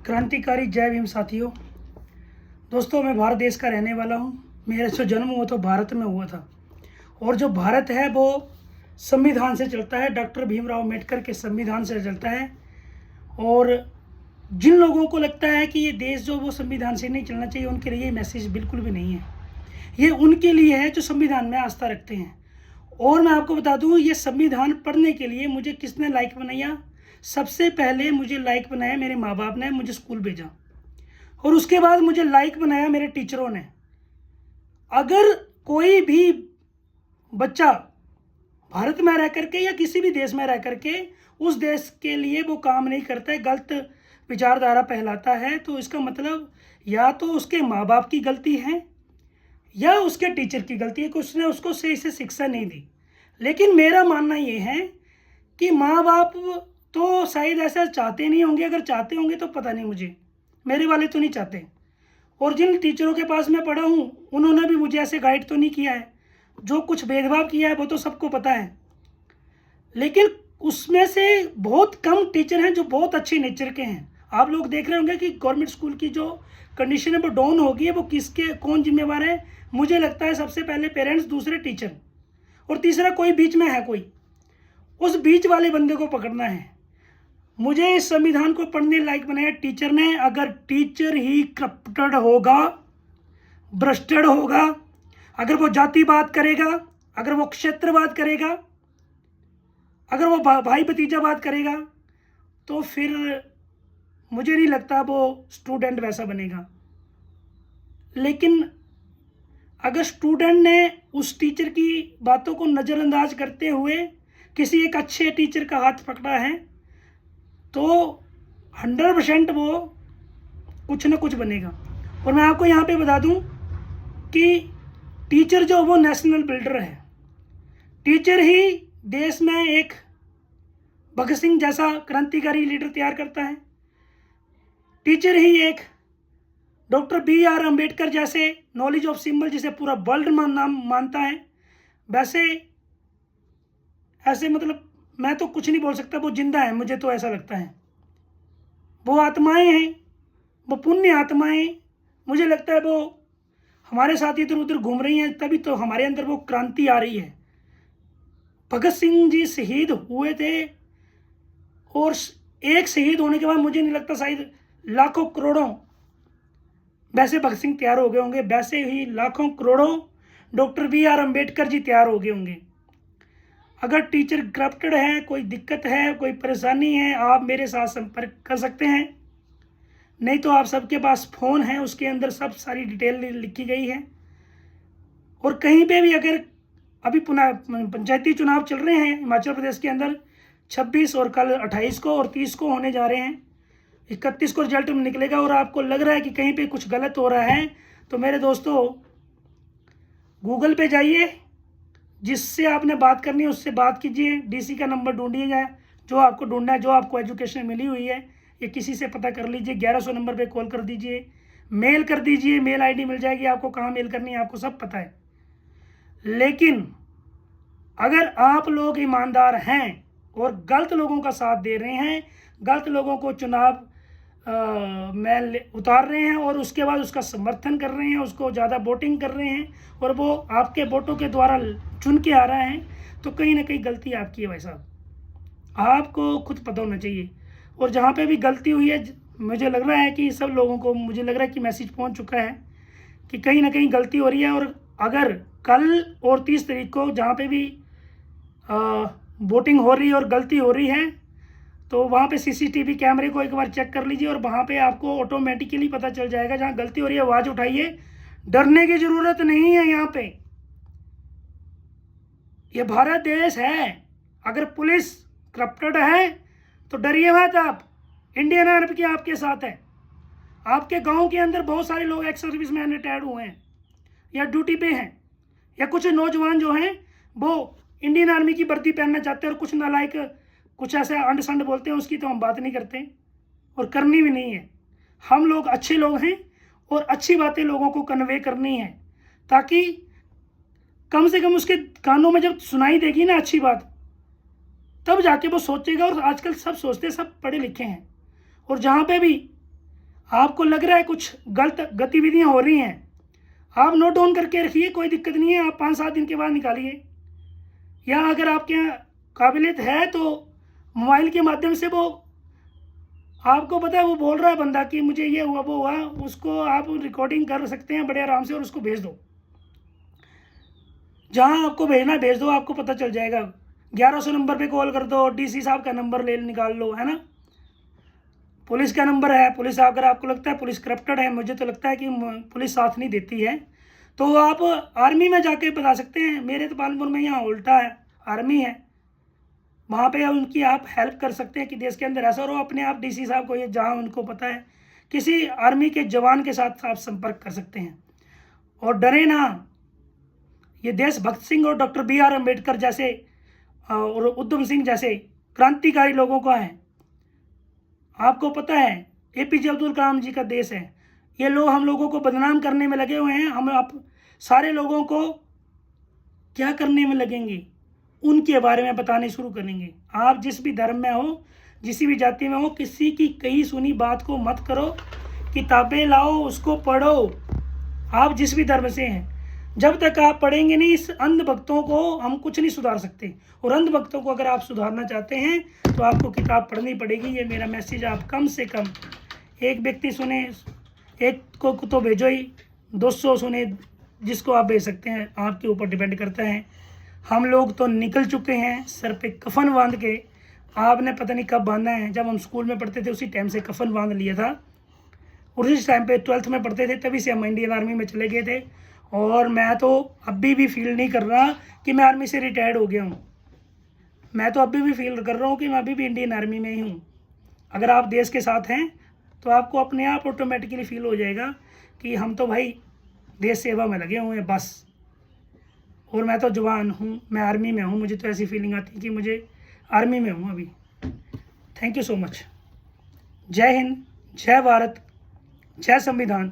क्रांतिकारी जय भीम साथियों। दोस्तों, मैं भारत देश का रहने वाला हूँ। मेरा जो जन्म हुआ तो भारत में हुआ था, और जो भारत है वो संविधान से चलता है, डॉक्टर भीमराव अम्बेडकर के संविधान से चलता है। और जिन लोगों को लगता है कि ये देश जो वो संविधान से नहीं चलना चाहिए, उनके लिए ये मैसेज बिल्कुल भी नहीं है। ये उनके लिए है जो संविधान में आस्था रखते हैं। और मैं आपको बता दूं, ये संविधान पढ़ने के लिए मुझे किसने लायक बनाया? सबसे पहले मुझे लायक बनाया मेरे माँ बाप ने, मुझे स्कूल भेजा, और उसके बाद मुझे लायक बनाया मेरे टीचरों ने। अगर कोई भी बच्चा भारत में रह करके या किसी भी देश में रह करके उस देश के लिए वो काम नहीं करता है, गलत विचारधारा फैलाता है, तो इसका मतलब या तो उसके माँ बाप की गलती है या उसके टीचर की गलती है कि उसने उसको सही से शिक्षा नहीं दी। लेकिन मेरा मानना ये है कि माँ बाप तो शायद ऐसा चाहते नहीं होंगे, अगर चाहते होंगे तो पता नहीं मुझे, मेरे वाले तो नहीं चाहते। और जिन टीचरों के पास मैं पढ़ा हूँ उन्होंने भी मुझे ऐसे गाइड तो नहीं किया है। जो कुछ भेदभाव किया है वो तो सबको पता है, लेकिन उसमें से बहुत कम टीचर हैं जो बहुत अच्छे नेचर के हैं। आप लोग देख रहे होंगे कि गवर्नमेंट स्कूल की जो कंडीशन है वो डाउन हो गई है। वो किसके कौन जिम्मेवार है? मुझे लगता है सबसे पहले पेरेंट्स, दूसरे टीचर, और तीसरा कोई बीच में है। कोई उस बीच वाले बंदे को पकड़ना है। मुझे इस संविधान को पढ़ने लायक बनाया टीचर ने। अगर टीचर ही करप्टेड होगा, भ्रष्टड होगा, अगर वो जातिवाद करेगा, अगर वो क्षेत्रवाद करेगा, अगर वो भाई भतीजावाद करेगा, तो फिर मुझे नहीं लगता वो स्टूडेंट वैसा बनेगा। लेकिन अगर स्टूडेंट ने उस टीचर की बातों को नज़रअंदाज करते हुए किसी एक अच्छे टीचर का हाथ पकड़ा है, तो 100% वो कुछ ना कुछ बनेगा। और मैं आपको यहाँ पे बता दूँ कि टीचर जो वो नेशनल बिल्डर है। टीचर ही देश में एक भगत सिंह जैसा क्रांतिकारी लीडर तैयार करता है। टीचर ही एक डॉक्टर BR अम्बेडकर जैसे नॉलेज ऑफ सिंबल जिसे पूरा वर्ल्ड नाम मानता है, वैसे ऐसे मतलब मैं तो कुछ नहीं बोल सकता, वो जिंदा है, मुझे तो ऐसा लगता है। वो आत्माएं हैं, वो पुण्य आत्माएं। मुझे लगता है वो हमारे साथ इधर उधर घूम रही हैं, तभी तो हमारे अंदर वो क्रांति आ रही है। भगत सिंह जी शहीद हुए थे, और एक शहीद होने के बाद मुझे नहीं लगता शायद लाखों करोड़ों वैसे भगत सिंह तैयार हो गए होंगे। वैसे ही लाखों करोड़ों डॉक्टर BR अम्बेडकर जी तैयार हो गए होंगे। अगर टीचर करप्टेड है, कोई दिक्कत है, कोई परेशानी है, आप मेरे साथ संपर्क कर सकते हैं। नहीं तो आप सबके पास फ़ोन है, उसके अंदर सब सारी डिटेल लिखी गई है। और कहीं पे भी अगर अभी पुनः पंचायती चुनाव चल रहे हैं हिमाचल प्रदेश के अंदर, 26 और कल 28 को और 30 को होने जा रहे हैं, 31 को रिजल्ट निकलेगा, और आपको लग रहा है कि कहीं पे कुछ गलत हो रहा है, तो मेरे दोस्तों गूगल पे जाइए, जिससे आपने बात करनी है उससे बात कीजिए, DC का नंबर ढूंढिए, जाए जो आपको ढूंढना है, जो आपको एजुकेशन मिली हुई है, ये किसी से पता कर लीजिए। 1100 नंबर पे कॉल कर दीजिए, मेल कर दीजिए, मेल ID मिल जाएगी आपको, कहाँ मेल करनी है आपको सब पता है। लेकिन अगर आप लोग ईमानदार हैं और गलत लोगों का साथ दे रहे हैं, गलत लोगों को चुनाव में उतार रहे हैं और उसके बाद उसका समर्थन कर रहे हैं, उसको ज़्यादा वोटिंग कर रहे हैं, और वो आपके वोटों के द्वारा चुन के आ रहा है, तो कहीं ना कहीं गलती आपकी है भाई साहब। आपको खुद पता होना चाहिए। और जहाँ पे भी गलती हुई है, मुझे लग रहा है कि सब लोगों को, मुझे लग रहा है कि मैसेज पहुँच चुका है कि कहीं ना कहीं गलती हो रही है। और अगर कल और 30 तारीख को जहाँ पे भी वोटिंग हो रही है और गलती हो रही है, तो वहाँ पे CCTV कैमरे को एक बार चेक कर लीजिए, और वहाँ पे आपको ऑटोमेटिकली पता चल जाएगा। जहाँ गलती हो रही है आवाज़ उठाइए, डरने की ज़रूरत नहीं है। यहाँ पे ये भारत देश है। अगर पुलिस करप्टेड है तो डरिए मत आप, इंडियन आर्मी की आपके साथ है। आपके गांव के अंदर बहुत सारे लोग एक्स सर्विस मैन रिटायर्ड हुए हैं या ड्यूटी पे हैं, या कुछ नौजवान जो हैं वो इंडियन आर्मी की वर्दी पहनना चाहते हैं, और कुछ नालायक कुछ ऐसे अंड संड बोलते हैं, उसकी तो हम बात नहीं करते और करनी भी नहीं है। हम लोग अच्छे लोग हैं और अच्छी बातें लोगों को कन्वे करनी है, ताकि कम से कम उसके कानों में जब सुनाई देगी ना अच्छी बात, तब जाके वो सोचेगा। और आजकल सब सोचते हैं, सब पढ़े लिखे हैं, और जहाँ पे भी आपको लग रहा है कुछ गलत गतिविधियां हो रही हैं, आप नोट डाउन करके रखिए, कोई दिक्कत नहीं है, आप 5-7 दिन के बाद निकालिए। या अगर आपके यहाँ काबिलियत है तो मोबाइल के माध्यम से, वो आपको पता है वो बोल रहा है बंदा कि मुझे ये हुआ वो हुआ, उसको आप रिकॉर्डिंग कर सकते हैं बड़े आराम से और उसको भेज दो। जहाँ आपको भेजना भेज दो, आपको पता चल जाएगा। 1100 नंबर पे कॉल कर दो, डीसी साहब का नंबर ले निकाल लो, है ना। पुलिस का नंबर है, पुलिस अगर आपको लगता है पुलिस करप्टेड है, मुझे तो लगता है कि पुलिस साथ नहीं देती है, तो आप आर्मी में जाके बता सकते हैं। मेरे तो पालनपुर में यहाँ उल्टा है, आर्मी है, वहाँ पे उनकी आप हेल्प कर सकते हैं कि देश के अंदर ऐसा, और वो अपने आप डीसी साहब को, ये जहाँ उनको पता है, किसी आर्मी के जवान के साथ आप संपर्क कर सकते हैं। और डरे ना, ये देश भगत सिंह और डॉक्टर BR अम्बेडकर जैसे और उधम सिंह जैसे क्रांतिकारी लोगों का है। आपको पता है APJ अब्दुल कलाम जी का देश है। ये लोग हम लोगों को बदनाम करने में लगे हुए हैं, हम आप सारे लोगों को क्या करने में लगेंगे, उनके बारे में बताने शुरू करेंगे। आप जिस भी धर्म में हो, जिस भी जाति में हो, किसी की कही सुनी बात को मत करो, किताबें लाओ, उसको पढ़ो। आप जिस भी धर्म से हैं, जब तक आप पढ़ेंगे नहीं, इस अंधभक्तों को हम कुछ नहीं सुधार सकते। और अंधभक्तों को अगर आप सुधारना चाहते हैं तो आपको किताब पढ़नी पड़ेगी। ये मेरा मैसेज, आप कम से कम एक व्यक्ति सुने, एक को तो भेजो ही, 200 सुने, जिसको आप भेज सकते हैं, आपके ऊपर डिपेंड करता है। हम लोग तो निकल चुके हैं सर पे कफन बांध के, आपने पता नहीं कब बांधा है। जब हम स्कूल में पढ़ते थे उसी टाइम से कफन बांध लिया था, और उस टाइम पे 12th में पढ़ते थे, तभी से हम इंडियन आर्मी में चले गए थे। और मैं तो अभी भी फील नहीं कर रहा कि मैं आर्मी से रिटायर्ड हो गया हूँ। मैं तो अभी भी फील कर रहा हूँ कि मैं अभी भी इंडियन आर्मी में ही हूँ। अगर आप देश के साथ हैं तो आपको अपने आप ऑटोमेटिकली फील हो जाएगा कि हम तो भाई देश सेवा में लगे हुए हैं बस। और मैं तो जवान हूँ, मैं आर्मी में हूँ, मुझे तो ऐसी फीलिंग आती है कि मुझे आर्मी में हूँ अभी। Thank you so much. जय हिंद, जय भारत, जय संविधान।